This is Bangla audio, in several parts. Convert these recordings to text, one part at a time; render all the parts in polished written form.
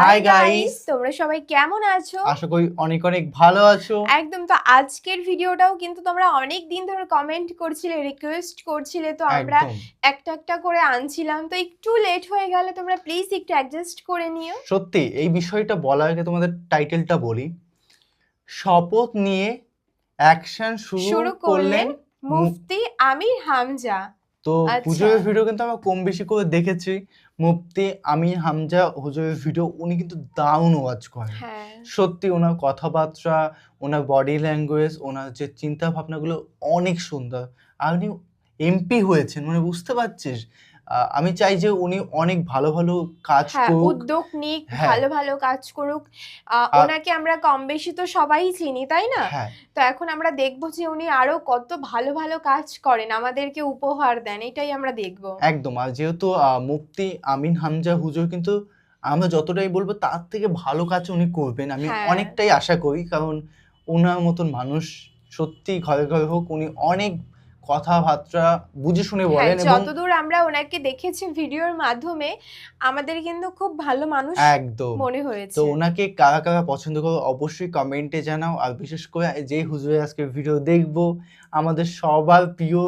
হাই গাইস, তোমরা সবাই কেমন আছো? আশা করি অনেক অনেক ভালো আছো। একদম। তো আজকের ভিডিওটাও কিন্তু তোমরা অনেক দিন ধরে কমেন্ট করছিলে, রিকোয়েস্ট করছিলে, তো আমরা একদম একটা একটা করে আনছিলাম। তো একটু লেট হয়ে গেলে তোমরা প্লিজ একটু অ্যাডজাস্ট করে নিও। সত্যি এই বিষয়টা বলার আগে তোমাদের টাইটেলটা বলি। শপথ নিয়ে অ্যাকশন শুরু করলেন মুফতি আমির হামজা। তো আচ্ছা। হুজুরের ভিডিও কিন্তু আমরা কম বেশি করে দেখেছি। মুফতি আমির হামজা হুজুরের ভিডিও উনি কিন্তু দারুণ ওয়াজ করেন। হ্যাঁ, সত্যি ওনার কথাবার্তা, ওনার বডি ল্যাঙ্গুয়েজ, ওনার যে চিন্তা ভাবনাগুলো অনেক সুন্দর। আর উনি এমপি হয়েছেন, মানে বুঝতে পারছিস? আমি চাই যে উনি অনেক ভালো ভালো কাজ হ্যাঁ, করুক। উদ্যোগ নিক, হ্যাঁ। ভালো ভালো কাজ করুক। ওনাকে আমরা কম বেশি তো সবাই চিনি, তাই না? হ্যাঁ তো এখন আমরা দেখবো যে উনি আরো কত ভালো ভালো কাজ করেন, আমাদেরকে উপহার দেন, এটাই আমরা দেখবো। একদম। আর যেহেতু মুফতি আমিন হামজা হুজুর কিন্তু আমরা যতটাই বলবো তার থেকে ভালো কাজ উনি করবেন, আমি হ্যাঁ। অনেকটাই আশা করি। কারণ ওনার মতন মানুষ সত্যি ঘরে ঘরে হোক, উনি অনেক কথাবার্তা বুঝে শুনে হ্যাঁ, বলেন এবং যতদূর আমরা ওনাকে দেখেছি ভিডিওর মাধ্যমে, আমাদের কিন্তু খুব ভালো মানুষ একদম। মনে তো হয়েছে। ওনাকে কারা কারা পছন্দ করো অবশ্যই কমেন্টে জানাও। আর বিশেষ করে যে হুজুরের আজকে ভিডিও দেখবো, আমাদের সবার প্রিয়,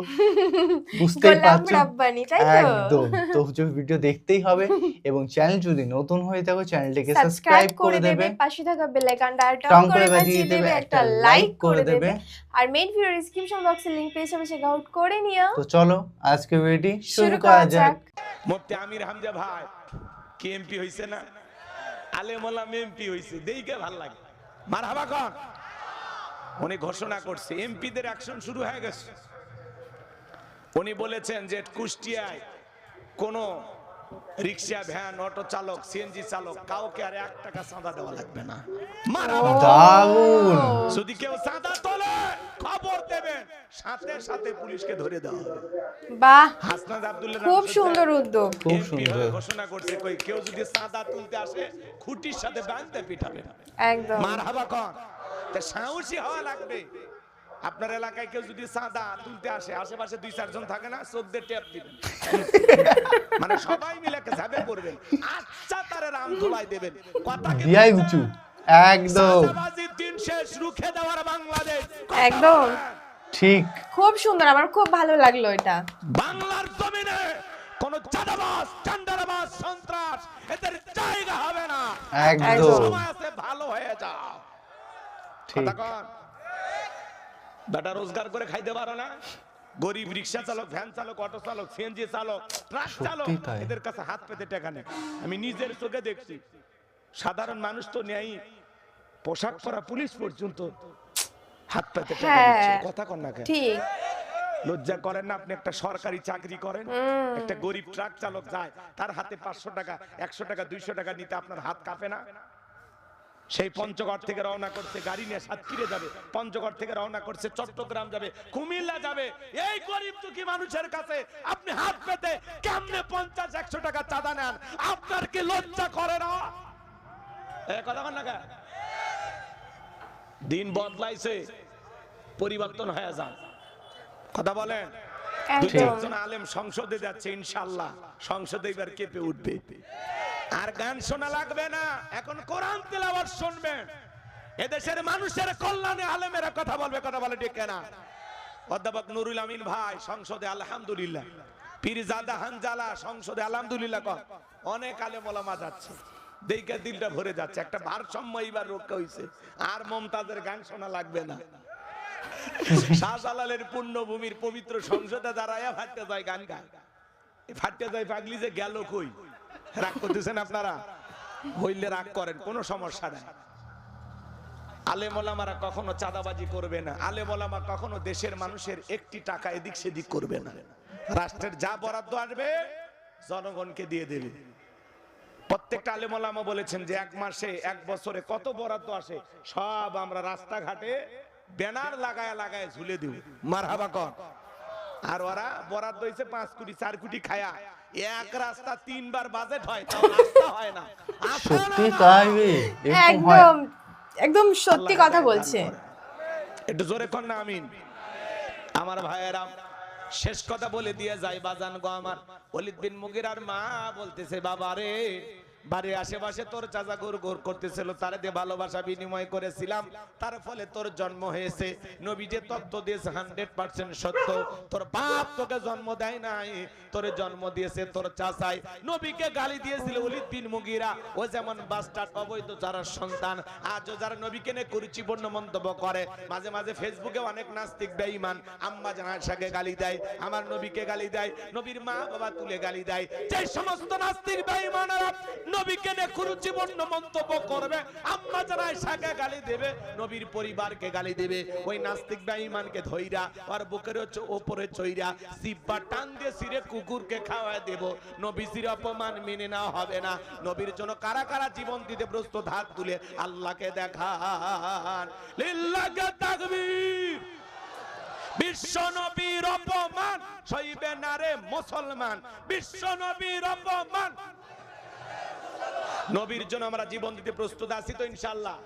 বুঝতেই গোলাম পারছো। রাব্বানি, তাই তো? একদম। তো হুজুর ভিডিও দেখতেই হবে এবং চ্যানেল যদি নতুন হয়ে থাকো চ্যানেলটিকে সাবস্ক্রাইব সাবস্ক্রাইব করে করে দেবে, দেবে, পাশে থাকা বেল আইকনটা টং টং করে করে বাজিয়ে বাজিয়ে দেবে, দেবে, একটা একটা লাইক লাইক করে করে দেবে। দেবে। আর মেইন ভিডিও ডেসক্রিপশন বক্সে লিংক পেয়ে যাবে, চেক আউট করে নিও। তো চলো আজকে ভিডিও শুরু শুরু করা করা যাক। যাক। মুফতি আমির হামজা ভাই কি এমপি হইছে না? আলেম ওলামা এমপি হইছে, দেখে ভাল লাগে। মারহাবা কর। উনি ঘোষণা করছে এমপিদের অ্যাকশন শুরু হয়ে গেছে। উনি বলেছেন যে কুষ্টিয়ায় কোন রিক্সা, ভ্যান, অটো চালক, সিএনজি চালক কাউকে আর 1 টাকা চাঁদা দেওয়া লাগবে না। মারহাবা। দারুণ। যদি কেউ চাঁদা তোলে খবর দেবেন, সাথে সাথে পুলিশকে ধরে দেওয়া হবে। বাহ, হাসনাত আব্দুল্লাহ খুব সুন্দর উদ্যোগ। খুব এমপি সুন্দর। হয়ে ঘোষণা করছে কই কেউ যদি চাঁদা তুলতে আসে খুঁটির সাথে বাঁধতে পিটাবে। একদম। মারহাবা কর। তা সাহসী হওয়া লাগবে। আপনার এলাকায় কেউ যদি চাঁদা তুলতে আসে, আশেপাশে 2-4 জন থাকে না, চোখ দিয়ে ট্যাপ দিবেন, মানে সবাই মিলে ঝাঁপে পড়বেন। আচ্ছা, তারে রাম ধুলাই দেবেন। কথা কি দিয়াই উঁচু। একদম চাঁদাবাজির দিন শেষ, রুখে দেওয়ার বাংলাদেশ। একদম ঠিক। খুব সুন্দর, আমার খুব ভালো লাগলো এটা। বাংলার জমিনে কোন চাঁদাবাজ, টেন্ডারবাজ, সন্ত্রাস এদের জায়গা হবে না। একদম সময় আছে, ভালো হয়ে যাও। ঠিক। কথা কন। বেটা রোজগার করে খাইতে পারো না? গরিব রিক্সা চালক, ভ্যান চালক, অটো চালক, সিএনজি চালক, ট্রাক চালক, সত্যি তাই। এদের কাছে হাত পেতে টাকা নেই। আমি নিজের চোখে দেখছি। সাধারণ মানুষ তো নেই, পোশাক পরা পুলিশ পর্যন্ত হাত পেতে টাকা নিচ্ছে। হ্যাঁ, কথা কন না কেন? ঠিক। লজ্জা করেন না? আপনি একটা সরকারি চাকরি করেন, একটা গরিব ট্রাক চালক যায়, তার হাতে 500 টাকা, 100 টাকা, 200 টাকা নিতে আপনার হাত কাঁপে না? সেই পঞ্চগড় থেকে রওনা করছে গাড়ি নিয়ে, সাতক্ষীরা যাবে, পঞ্চগড় থেকে রওনা করছে চট্টগ্রাম যাবে, কুমিল্লা যাবে, এই গরিব দুঃখী মানুষের কাছে আপনি হাত পেতে কেমনে 50-100 টাকা চাঁদা নেন? আপনার কি লজ্জা করে না? কথা বল না কেন? দিন বদলাইছে, পরিবর্তন হয়ে যান। কথা বলেন। দুজন আলেম সংসদে যাচ্ছে, ইনশাআল্লাহ সংসদে এবার কেঁপে উঠবে। আর গান শোনা লাগবে না, এখন কোরআন তেলাওয়াত শুনবেন। এদেশের মানুষের কল্যাণে আলেমেরা কথা বলবে। কথা বলে ঠিক না? অধ্যাপক নুরুল আমিন ভাই সংসদে আলহামদুলিল্লাহ, পীরজাদা হানজালা সংসদে আলহামদুলিল্লাহ কর। অনেক আলেম ওলামা যাচ্ছে, দেখে দিলটা ভরে যাচ্ছে। একটা ভারসাম্য এবার রক্ষা হইছে। আর মমতাজের গান শোনা লাগবে না। শাহজালালের পুণ্যভূমির পবিত্র সংসদে দাঁড়ায় ফাটতে যায় গান গায়। ফাটতে যায় পাগলি যে গেল কই। রাগ করতেছেন আপনারা? হইলে রাগ করেন, কোনো সমস্যা নাই। আলেম ওলামারা কখনো চাঁদাবাজি করবে না। আলেম ওলামা কখনো দেশের মানুষের একটি টাকা এদিক সেদিক করবে না। রাষ্ট্রের যা বরাদ্দ আসবে জনগণকে দিয়ে দেবে। প্রত্যেকটা আলেম ওলামা বলেছেন যে 1 মাসে 1 বছরে কত বরাদ্দ আসে সব আমরা রাস্তাঘাটে ব্যানার লাগায় লাগায় ঝুলে দিব। মারহাবা কর। আর ওরা বরাদ্দ হইছে 5 কোটি 4 কোটি খায়া এক রাস্তা 3 বার বাজেট হয়, তাও রাস্তা হয় না। সত্যি তাই রে, এরকম হয়। একদম একদম সত্যি কথা বলছে। একটু জোরে কর না আমিন। আমার ভাইয়েরা, শেষ কথা বলে দিয়ে যাই বাজান গো আমার। ওলীদ বিন মুগীরার মা বলতেছে, বাবা রে, বাড়ির আশেপাশে তোর চাচা গোর করতেছিল, তারে দিয়ে ভালোবাসা বিনিময় করেছিলাম, তার ফলে তোর জন্ম হয়েছে। নবী যে তত্ত্ব দিয়েছে 100% সত্য। তোর বাপ তোকে জন্ম দেয় নাই, তোর জন্ম দিয়েছে তোর চাচাই। নবীকে গালি দিয়েছিল ওলিদ বিন মুগিরা, ও যেমন বাস্টার্ড অবৈধ যারা সন্তান। আজও যারা নবীকে নিয়ে কুরুচিপূর্ণ মন্তব্য করে, মাঝে মাঝে ফেসবুকে অনেক নাস্তিক বেঈমান আম্মা জান আয়েশাকে গালি দেয়, আমার নবীকে গালি দেয়, নবীর মা বাবা তুলে গালি দেয়। যে সমস্ত নাস্তিক বেঈমানরা নবীকে নিয়ে কুরুচিপূর্ণ মন্তব্য করবে, আম্মা জান আয়েশাকে গালি দেবে, নবীর পরিবারকে গালি দেবে, ওই নাস্তিক বেঈমানকে ধইরা আর বুকের উপরে চইরা জিহ্বা টান দিয়ে সিরে কুকুরকে খাওয়ায় দেব। নবীর অপমান মেনে নেওয়া হবে না। নবীর জন্য কারা কারা জীবন দিতে প্রস্তুত, হাত তুলে আল্লাহকে দেখান। লিল্লাহি তাকবীর। বিশ্ব নবীর অপমান সইবে না রে মুসলমান, বিশ্ব নবীর অপমান। নবীর জন্য আমরা জীবন দিতে প্রস্তুত আছি তো ইনশাআল্লাহ।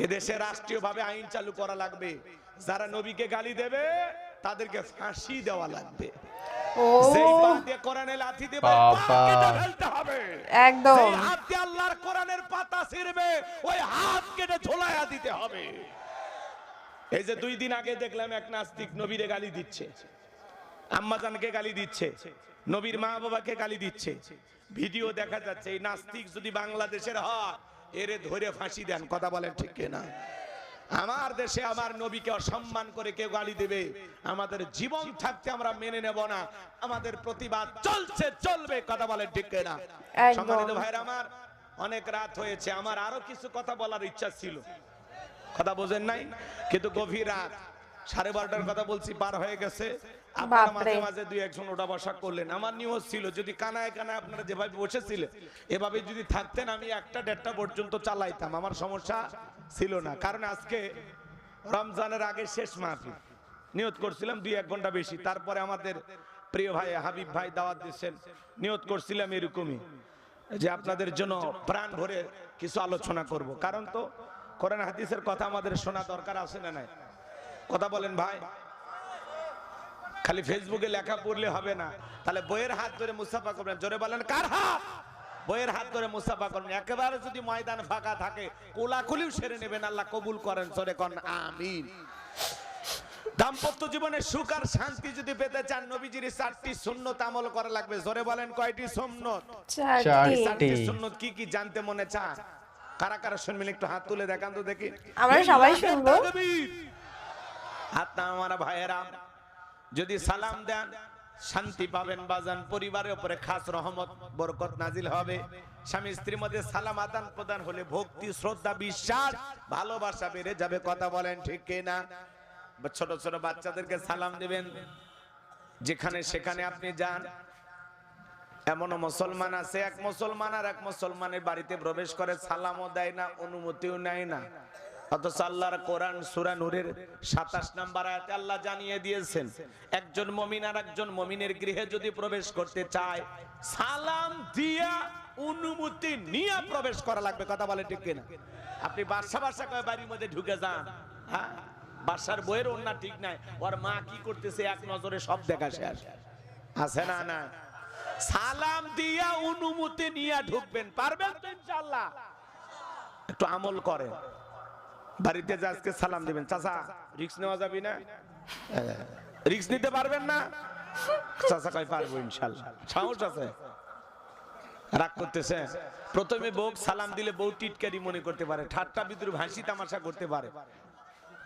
এদেশে রাষ্ট্রীয়ভাবে আইন চালু করা লাগবে, যারা নবীকে গালি দেবে তাদেরকে ফাঁসি দেওয়া লাগবে। যেই বাপ দিয়ে কোরআনে লাথি দেবে পা কেটে ফেলতে হবে একদম। যেই হাত দিয়ে আল্লাহর কোরআনের পাতা ছিঁড়বে ওই হাত কেটে ঝোলায়া দিতে হবে। এই যে 2 দিন আগে দেখলাম এক নাস্তিক নবীরে গালি দিচ্ছে, আম্মাজানকে গালি দিচ্ছে, নবীর মা বাবাকে গালি দিচ্ছে, ভিডিও দেখা যাচ্ছে। এই নাস্তিক যদি বাংলাদেশের হয়, এরে ধরে ফাঁসি দেন। কথা বলেন ঠিক কিনা? আমার দেশে আমার নবীকে অসম্মান করে কেউ গালি দেবে, আমাদের জীবন থাকতে আমরা মেনে নেব না। আমাদের প্রতিবাদ চলছে, চলবে। কথা বলেন ঠিক কিনা? সম্মানিত ভাইরা আমার, অনেক রাত হয়েছে, আমার আরো কিছু কথা বলার ইচ্ছা ছিল, কথা বোঝেন নাই, কিন্তু গভীর রাত, 12:30টার কথা বলছি, পার হয়ে গেছে। আপনারা মাঝে মাঝে 2-1জন ওঠা বসা করলেন। আমার নিয়ত ছিল যদি কানায় কানায় আপনারা যেভাবে বসেছিলেন এভাবে যদি থাকতেন, আমি 1টা-1.5টা পর্যন্ত চালাইতাম, আমার সমস্যা ছিল না। কারণ আজকে রমজানের আগে শেষ মাহফিল, নিয়ত করছিলাম 2-1 ঘন্টা বেশি। তারপরে আমাদের প্রিয় ভাই হাবিব ভাই দাওয়াত দিচ্ছেন, নিয়ত করছিলাম এরকমই যে আপনাদের জন্য প্রাণ ভরে কিছু আলোচনা করব। কারণ তো কোরআন হাদিসের কথা আমাদের শোনা দরকার আছে না নাই? কথা বলেন ভাই। খালি ফেসবুকে লেখা পড়লে হবে না, তাহলে বইয়ের হাত ধরে মুসাফা করবেন। জোরে বলেন কার হাত? বইয়ের হাত ধরে মুসাফা করবেন। একেবারে যদি ময়দান ফাঁকা থাকে কোলাকুলিও সেরে নেবেন, আল্লাহ কবুল করেন। জোরে কোন আমিন। দাম্পত্য জীবনে সুখ আর শান্তি যদি পেতে চান, নবীজির 4টি সুন্নত আমল করা লাগবে। জোরে বলেন কয়টি সুন্নত? 4টি সুন্নত কি কি জানতে মনে চান? কারা কারা শুনবেন একটু হাত তুলে দেখান তো দেখি। আমরা সবাই শুনবো। হাত না আমার ভাইয়েরা, যদি সালাম দেন শান্তি পাবেন বাজান, পরিবারের উপরে খাস রহমত বরকত নাজিল হবে। স্বামী স্ত্রীর মধ্যে সালাম আদান প্রদান হলে ভক্তি, শ্রদ্ধা, বিশ্বাস, ভালোবাসা বেড়ে যাবে। কথা বলেন ঠিক কিনা? ছোট ছোট বাচ্চাদেরকে সালাম দিবেন, যেখানে সেখানে আপনি যান। এমনও মুসলমান আছে, এক মুসলমান আর এক মুসলমানের বাড়িতে প্রবেশ করে সালামও দেয় না, অনুমতিও নেয় না। অথচ আল্লাহর কোরআন সূরা নূরের 27 নম্বর আয়াতে আল্লাহ জানিয়ে দিয়েছেন, একজন মুমিন আর একজন মুমিনের গৃহে যদি প্রবেশ করতে চায়, সালাম দিয়া অনুমতি নিয়ে প্রবেশ করা লাগবে। কথা বলে ঠিক কিনা? আপনি বাসা কয় বাড়ির মধ্যে ঢুকে যান, হ্যাঁ, বাসার বইয়ের ওন্না ঠিক নাই, ওর মা কি করতেছে এক নজরে সব দেখা শেষ। আছে না? না, সালাম দিয়া অনুমতি নিয়ে ঢুকবেন। পারবেন তো ইনশাআল্লাহ? একটু আমল করেন। বাড়িতে যে আজকে সালাম দিবেন, চাচা রিস্ক নেওয়া যাবে না? রিস্ক নিতে পারবেন না? চাচা কয় পারবো ইনশাআল্লাহ। সাহস আছে? রাগ করতেছে? প্রথমে বউ সালাম দিলে বউ টিটকারি মনে করতে পারে, ঠাট্টা বিদ্রুপ হাসি তামাশা করতে পারে।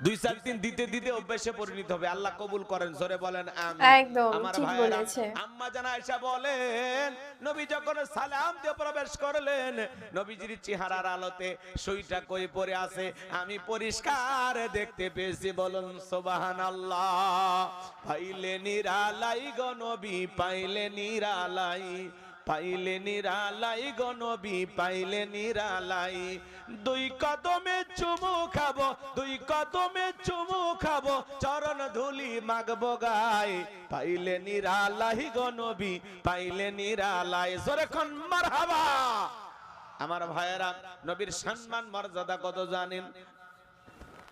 2-4 দিন দিতে দিতে অভ্যাসে পরিণত হবে। আল্লাহ কবুল করেন। জোরে বলেন আমিন। একদম ঠিক বলেছে। আম্মা জান আয়েশা বলেন, নবী যখন সালাম দিয়ে প্রবেশ করলেন, নবীজির চেহারার আলোতে সুইটা কই পড়ে আছে আমি পরিষ্কার দেখতে পেয়েছি। বলুন সুবহানাল্লাহ। পাইলে নিরালাই গো নবী, পাইলে নিরালাই, পাইলে নিরালাই গো নবী, পাইলে নিরালাই। 2 কদমে চুমু খাবো, 2 কদমে চুমু খাবো, চরণ ধুলি মাগবো গায়। পাইলে নিরালাই গো নবী, পাইলে নিরালাই। জোরে কোন মারহাবা। আমার ভাইয়েরা, নবীর সম্মান মর্যাদা কত জানেন?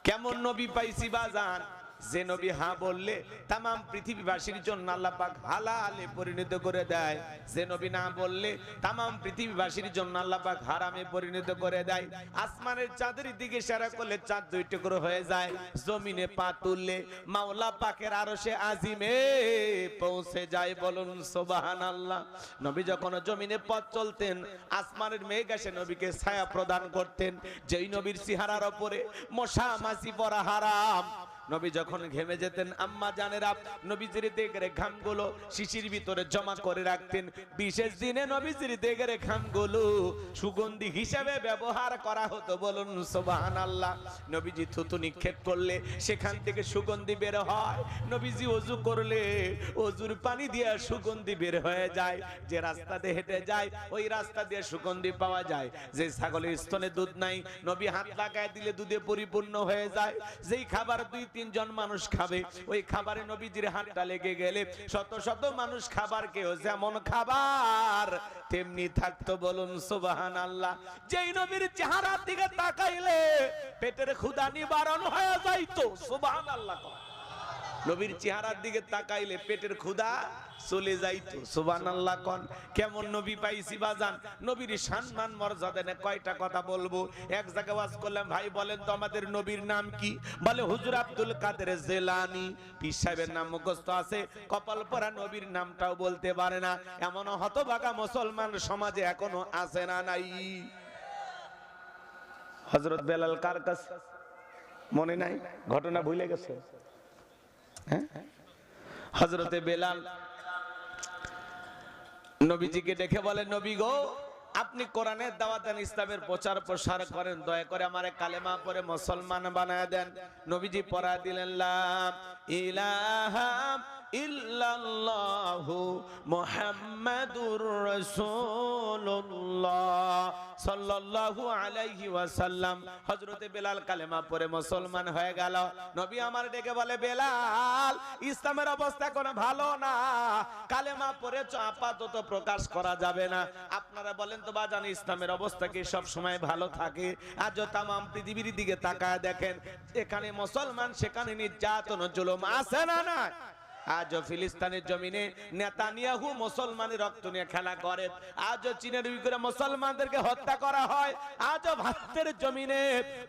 কেমন নবী পাইছি বাজান? যে নবী হ্যাঁ বললে তামাম পৃথিবীবাসীর জন্য আল্লাহ পাক হালালে পরিণত করে দেয়, যে নবী না বললে তামাম পৃথিবীবাসীর জন্য আল্লাহ পাক হারামে পরিণত করে দেয়। আসমানের চাঁদের দিকে ইশারা করলে চাঁদ দুই টুকরো হয়ে যায়, জমিনে পা তুললে মাওলা পাকের আরশে আজিমে পৌঁছে যায়। বলুন সুবহানাল্লাহ। নবী যখন জমিনে পথ চলতেন আসমানের মেঘ এসে নবীকে ছায়া প্রদান করতেন। যেই নবীর চেহারার উপরে মশা মাছি পড়া হারাম। নবী যখন ঘেমে যেতেন আম্মা জানেরা নবীজির দেগের ঘামগুলো শিশির ভিতরে জমা করে রাখতেন। বিশেষ দিনে নবীজির দেগের ঘামগুলো সুগন্ধি হিসেবে ব্যবহার করা হতো। বলুন সুবহানাল্লাহ। নবীজি থুতু নিক্ষেপ করলে সেখান থেকে সুগন্ধি বের হয়। নবীজি ওযু করলে ওযুর পানি দিয়ে সুগন্ধি বের হয়ে যায়। যে রাস্তা দিয়ে হেঁটে যায় ওই রাস্তা দিয়ে সুগন্ধি পাওয়া যায়। যে ছাগলের স্তনে দুধ নাই নবী হাত লাগায় দিলে দুধে পরিপূর্ণ হয়ে যায়। যেই খাবার 2-3 জন মানুষ খাবে ওই খাবারে নবীজির হাতটা লেগে গেলে শত শত মানুষ খাবার কেউ যেমন খাবার তেমনি থাকতো। বলুন সুবহানাল্লাহ। যেই নবীর চেহারার দিকে তাকাইলে পেটের ক্ষুধা নিবারণ হয়ে যাইতো। সুবহানাল্লাহ। নবীর চেহারার দিকে তাকাইলে পেটের ক্ষুধা চলে যাইতো। সুবহানাল্লাহ কোন। কেমন নবী পাইছি বাজান। নবীর সম্মান মর্যাদা নিয়ে কয়টা কথা বলবো। এক জায়গায় ওয়াজ করলাম, ভাই বলেন তো আমাদের নবীর নাম কি? বলে হুজুর আব্দুল কাদের জিলানী। পীর সাহেবের নাম মুখস্থ আছে, কপাল পরা নবীর নামটাও বলতে পারে না। এমন হতভাগা মুসলমান সমাজে এখনো আছে না নাই? হযরত বেলাল কার কাছে মনে নাই? ঘটনা ভুলে গেছে? হযরতে বেলাল নবীজিকে দেখে বলে, নবী গো আপনি কোরআনের দাওয়াত দেন, ইসলামের প্রচার প্রসার করেন, দয়া করে আমারে কালেমা পড়ে মুসলমান বানায় দেন। নবীজি পড়ায় দিলেন লা ইলাহা ইল্লাল্লাহু মুহাম্মাদুর রাসূলুল্লাহ সাল্লাল্লাহু আলাইহি ওয়াসাল্লাম। হযরতে বেলাল কালেমা পড়ে মুসলমান হয়ে গেল। নবী আমার ডেকে বলে, বেলাল ইসলামের অবস্থা কোনো ভালো না, কালেমা পড়ে আপাতত প্রকাশ করা যাবে না। আপনারা বলেন তো বাজান, ইসলামের অবস্থা কি সব সময় ভালো থাকে? আজও তামাম পৃথিবীর দিকে তাকায় দেখেন, এখানে মুসলমান সেখানে নির্যাতন জুলুম আছে না না? আজও ফিলিস্তিনের জমিনে নেতানিয়াহু মুসলমানের রক্ত নিয়ে খেলা করে। আজও চীনের বিরুদ্ধে মুসলমানদেরকে হত্যা করা হয়। আজও ভারতের জমিনে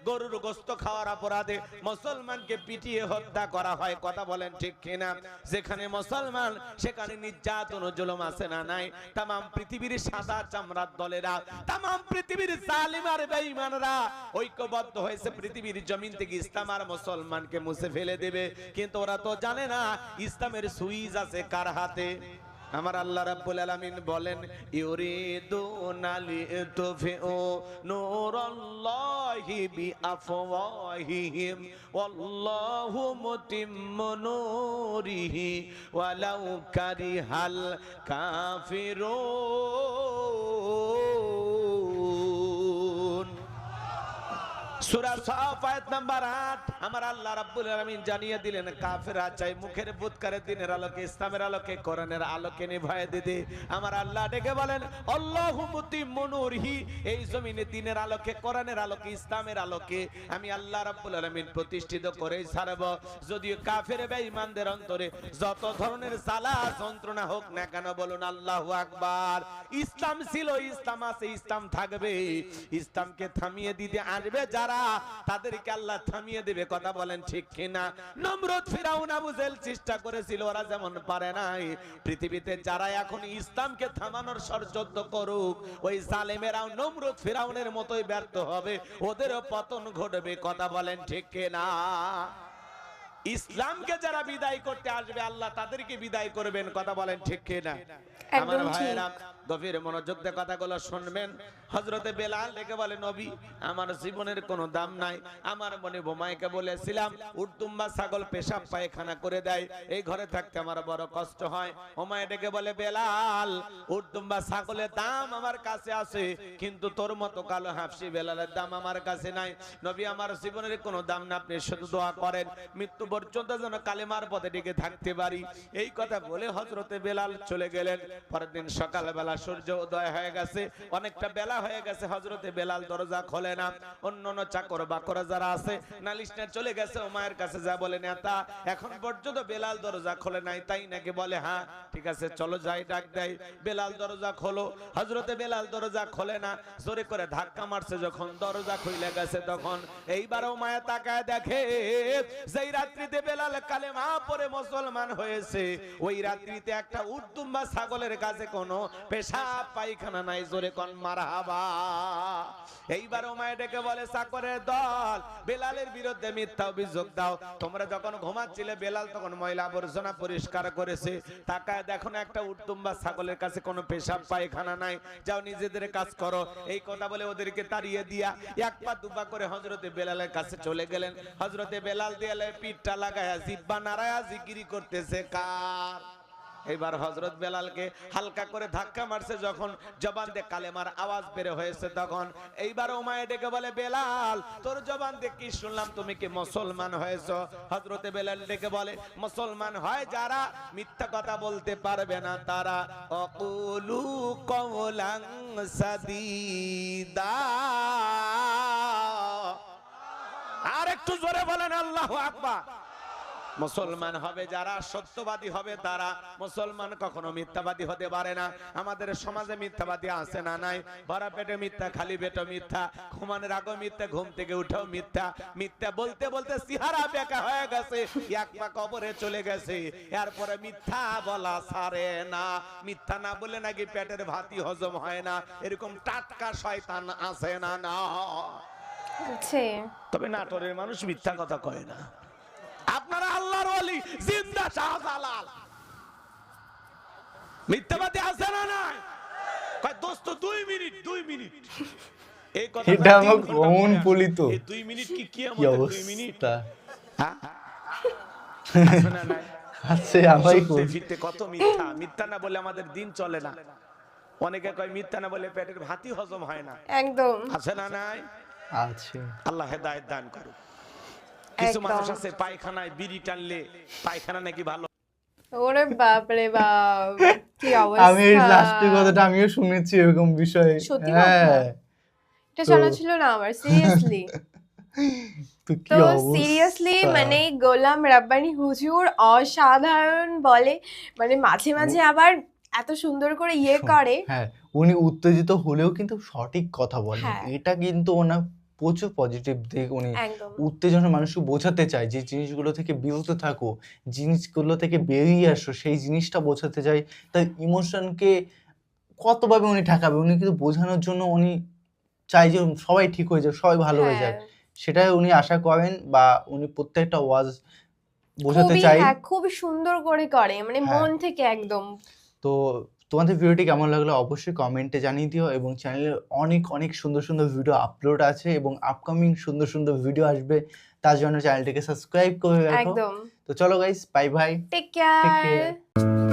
গরুর গোশত খাওয়ার অপরাধে মুসলমানকে পিটিয়ে হত্যা করা হয়। কথা বলেন ঠিক কিনা? যেখানে মুসলমান সেখানে নির্যাতন ও জুলুম আছে না নাই? तमाम পৃথিবীর সাদা চামড়ার দলেরা, तमाम পৃথিবীর জালিম আর বেঈমানরা ঐক্যবদ্ধ হয়েছে পৃথিবীর জমিন থেকে ইসলাম আর মুসলমানকে মুছে ফেলে দেবে। কিন্তু ওরা তো জানে না ইসলামের সুইচ আছে কার হাতে। আমার আল্লাহ রাব্বুল আলামিন বলেন, ইউরিদুনা লিতুফিউ নূরাল্লাহি বিআফওয়াহিহিম ওয়াল্লাহু মুতিম্মু নূরিহি ওয়ালাউ কারিহাল কাফিরুন। সূরা সাফ আয়াত নাম্বার 8 আমার আল্লাহ রাব্বুল আলামিন জানিয়ে দিলেন, কাফেররা চাই মুখের বুতকারে দিনের আলোকে, ইসলামের আলোকে, কোরআনের আলোকে নিভায়ে দিতে। আমার আল্লাহ ডেকে বলেন, আল্লাহু মুতিম্মু নূরিহি, এই জমিনে দিনের আলোকে, কোরআনের আলোকে, ইসলামের আলোকে আমি আল্লাহ রাব্বুল আলামিন প্রতিষ্ঠিত করেই ছাড়ব। যদিও কাফের বেঈমানদের অন্তরে যত ধরনের জ্বালা যন্ত্রণা হোক না কেন, বলুন আল্লাহু আকবার। ইসলাম ছিল, ইসলাম আছে, ইসলাম থাকবে। ইসলামকে থামিয়ে দিতে আসবে যারা, তাদেরকে আল্লাহ থামিয়ে দেবে। কথা বলেন ঠিক কিনা? নমরুদ, ফিরাউন, আবু জেহেল চেষ্টা করেছিল, ওরা যেমন পারে নাই। পৃথিবীতে যারা এখন ইসলামকে থামানোর ষড়যন্ত্র করুক, ওই জালেমেরাও নমরুদ ফিরাউনের মতোই ব্যর্থ হবে, ওদেরও পতন ঘটবে। কথা বলেন ঠিক কিনা? ইসলামকে যারা বিদায় করতে আসবে আল্লাহ তাদেরকে বিদায় করবেন। কথা বলেন ঠিক কিনা? আমার ভাইয়েরা গভীর মনোযোগ দিয়ে কথাগুলো শুনবেন। হযরতে বেলাল ডেকে বলে, নবী আমার জীবনের কোনো দাম নাই। আমার মনে বোমাইকে বলেছিলাম উটদুম্বা ছাগল পেশাব পায়খানা করে দেয়, এই ঘরে থাকতে আমার বড় কষ্ট হয়। ওমায় ডেকে বলে, বেলাল উটদুম্বা ছাগলের দাম আমার কাছে আছে, কিন্তু তোর মতো কালো হাফসি বেলালের দাম আমার কাছে নাই। নবী আমার জীবনের কোনো দাম না, আপনি শুধু দোয়া করেন মৃত্যু পর্যন্ত যেন কালেমার পথে টিকে থাকতে পারি। এই কথা বলে হযরতে বেলাল চলে গেলেন। পরের দিন সকালবেলা সূর্য উদয় হয়ে গেছে, অনেকটা বেলা হয়ে গেছে, হযরতে বেলাল দরজা খোলে না। অন্যান্য চাকর বাকরা যারা আছে নালিশ নিয়ে চলে গেছে উমায়ের কাছে, যা বলে নেতা এখন পর্যন্ত বেলাল দরজা খোলে নাই, তাই নাকি? বলে হ্যাঁ ঠিক আছে চলো যাই। ডাক দেয়, বেলাল দরজা খোলো। হযরতে বেলাল দরজা খোলে না, জোরে করে ধাক্কা মারছে, যখন দরজা খুলে গেছে তখন এইবার উমায়া তাকায় দেখে যেই রাত্রিতে বেলাল কালেমা পড়ে মুসলমান হয়েছে, ওই রাত্রিতে একটা উটদুম্বা ছাগলের কাছে কোনো পেশাব পায়খানা নাই। জোরে কোন মারহাবা। এইবার উমায়া ডেকে বলে, চাকরের দল, বেলালের বিরুদ্ধে মিথ্যা অভিযোগ দাও। তোমরা যখন ঘুমাচ্ছিলে বেলাল তখন ময়লা আবর্জনা পরিষ্কার করেছে, তাকায় দেখো না একটা উটদুম্বা ছাগলের কাছে কোনো পেশাব পায়খানা নাই, যাও নিজেদের কাজ করো। এই কথা বলে ওদেরকে তাড়িয়ে দিয়া এক পা দুপা করে হযরতে বেলালের কাছে চলে গেলেন। হযরতে বেলাল দেয়ালে পিঠটা লাগায়া জিহ্বা নাড়ায়া জিকিরি করতেছে কার? এবার হযরত বেলালকে হালকা করে ধাক্কা মারছে, যখন জবান দিয়ে কালেমার আওয়াজ বের হয়েছে তখন এইবার উমাইয়া ডেকে বলে, বেলাল তোর জবান দিয়ে কি শুনলাম, তুমি কি মুসলমান হয়েছো? হযরতে বেলাল ডেকে বলে, মুসলমান হয় যারা মিথ্যা কথা বলতে পারবে না তারা। অকুলু কওলান সাদীদা। আর একটু জোরে বলেন আল্লাহু আকবার। মুসলমান হবে যারা, সত্যবাদী হবে তারা। মুসলমান কখনো মিথ্যাবাদী হতে পারে না। আমাদের সমাজে মিথ্যাবাদী আছে না নাই? ভরা পেটে মিথ্যা, খালি পেটে মিথ্যা, ঘুমানোর আগে মিথ্যা, ঘুম থেকে উঠেও মিথ্যা। মিথ্যা বলতে বলতে চেহারা বেঁকা হয়ে গেছে, এক পা কবরে চলে গেছে। এরপরে মিথ্যা বলা ছাড়ে না। মিথ্যা না বলে নাকি পেটের ভাতই হজম হয় না, এরকম টাটকা শয়তান আছে না? না, তবে নাটোরের মানুষ মিথ্যা কথা কয় না। আপনারা আল্লাহর ওলি জিন্দা শাহজালাল মিথ্যাবাদী আছে না নাই? কয় দোস্ত 2 মিনিট 2 মিনিট, এই কথা এটা আমার কমন পলিত। এই 2 মিনিট কি কি কিয়ামতের 2 মিনিট? হ্যাঁ আছে না নাই? আছে। আমারই চলতে ফিরতে কত মিথ্যা। মিথ্যা না বলে আমাদের দিন চলে না। অনেকে কয় মিথ্যা না বলে পেটের ভাতই হজম হয় না। একদম আছে না নাই? আছে। আল্লাহ হেদায়েত দান করুক। কিছু মানুষ আছে পায়খানায় বিড়ি টানলে পায়খানা নাকি ভালো। ওরে বাপ রে বাপ, কি আমি এই অবস্থা! লাস্টের কথাটা আমিও শুনেছি এরকম বিষয়ে। সত্যি হ্যাঁ, এটা জানা ছিল না আমার, সিরিয়াসলি। তো কি তো অবস্থা। সিরিয়াসলি মানে গোলাম রাব্বানি হুজুর অসাধারণ বলে, মানে মাঝে মাঝে আবার এত সুন্দর করে করে। হ্যাঁ, উনি উত্তেজিত হলেও কিন্তু সঠিক কথা বলেন। হ্যাঁ। এটা কিন্তু ওনার প্রচুর পজিটিভ দিক। উনি একদম উত্তেজনা মানুষকে বোঝাতে চায় যে জিনিসগুলো থেকে বিরত থাকো, জিনিসগুলো থেকে বেরিয়ে আসো, সেই জিনিসটা বোঝাতে চায়। তার ইমোশনকে কতভাবে উনি ঠেকাবে, উনি কিন্তু বোঝানোর জন্য উনি চাই যে সবাই ঠিক হয়ে যাক, সবাই ভালো হয়ে যাক। হ্যাঁ, সেটাই উনি আশা করেন, বা উনি প্রত্যেকটা ওয়াজ বোঝাতে খুবই চাই। খুবই সুন্দর করে করে, মানে হ্যাঁ। মন থেকে একদম। তো তোমাদের ভিডিওটি কেমন লাগলো অবশ্যই কমেন্টে জানিয়ে দিও, এবং চ্যানেলে অনেক অনেক সুন্দর সুন্দর ভিডিও আপলোড আছে এবং আপকামিং সুন্দর সুন্দর ভিডিও আসবে, তার জন্য চ্যানেলটিকে সাবস্ক্রাইব করে রাখো। একদম। তো চলো guys, bye bye, take take care. Care.